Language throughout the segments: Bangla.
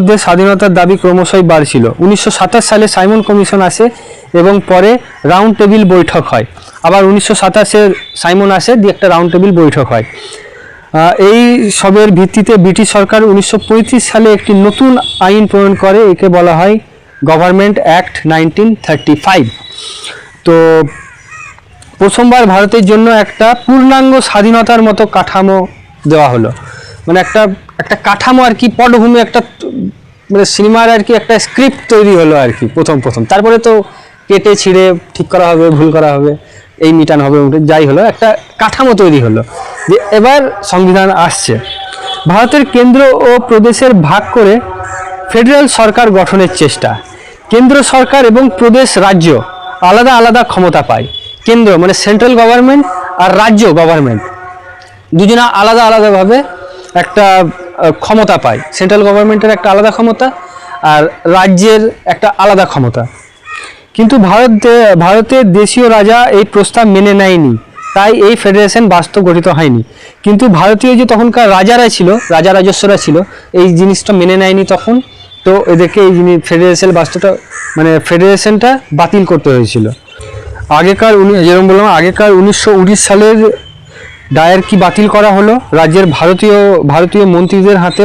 ভারতদের স্বাধীনতার দাবি ক্রমশই বাড়ছিল। 1927 সালে সাইমন কমিশন আসে এবং পরে রাউন্ড টেবিল বৈঠক হয়। আবার 1927-এ সাইমন আসে, দিয়ে একটা রাউন্ড টেবিল বৈঠক হয়। এই সবের ভিত্তিতে ব্রিটিশ সরকার 1935 সালে একটি নতুন আইন প্রণয়ন করে, একে বলা হয় গভর্নমেন্ট অ্যাক্ট 1935। তো প্রথমবার ভারতের জন্য একটা পূর্ণাঙ্গ স্বাধীনতার মতো কাঠামো দেওয়া হলো, মানে একটা একটা কাঠামো আর কি, পটভূমি, একটা মানে সিনেমার আর কি একটা স্ক্রিপ্ট তৈরি হলো আর কি প্রথম। তারপরে তো কেটে ছিঁড়ে ঠিক করা হবে, ভুল করা হবে, এই মিটান হবে, যাই হলো, একটা কাঠামো তৈরি হলো। যে এবার সংবিধান আসছে। ভারতের কেন্দ্র ও প্রদেশের ভাগ করে ফেডারেল সরকার গঠনের চেষ্টা। কেন্দ্র সরকার এবং প্রদেশ রাজ্য আলাদা আলাদা ক্ষমতা পায়। কেন্দ্র মানে সেন্ট্রাল গভর্নমেন্ট আর রাজ্য গভর্নমেন্ট দুজনা আলাদা আলাদাভাবে একটা ক্ষমতা পায়। সেন্ট্রাল গভর্নমেন্টের একটা আলাদা ক্ষমতা আর রাজ্যের একটা আলাদা ক্ষমতা। কিন্তু ভারতের দেশীয় রাজা এই প্রস্তাব মেনে নেয়নি, তাই এই ফেডারেশন বাস্তব গঠিত হয়নি। কিন্তু ভারতীয় যে তখনকার রাজারা ছিল, রাজা রাজস্বরা ছিল, এই জিনিসটা মেনে নেয়নি তখন। তো এদেরকে এই জিনিস ফেডারেশনটা বাতিল করতে হয়েছিল। আগেকার যেরকম বললাম, আগেকার 1919 সালের ডায়ার বাতিল করা হলো। রাজ্যের ভারতীয় মন্ত্রীদের হাতে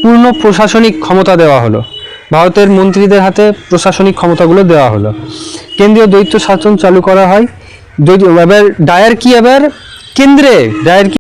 পূর্ণ প্রশাসনিক ক্ষমতা দেওয়া হলো। ভারতের মন্ত্রীদের হাতে প্রশাসনিক ক্ষমতাগুলো দেওয়া হলো। কেন্দ্রীয় দ্বৈত শাসন চালু করা হয়। এবার ডায়ার কি, এবার কেন্দ্রে ডায়ার কি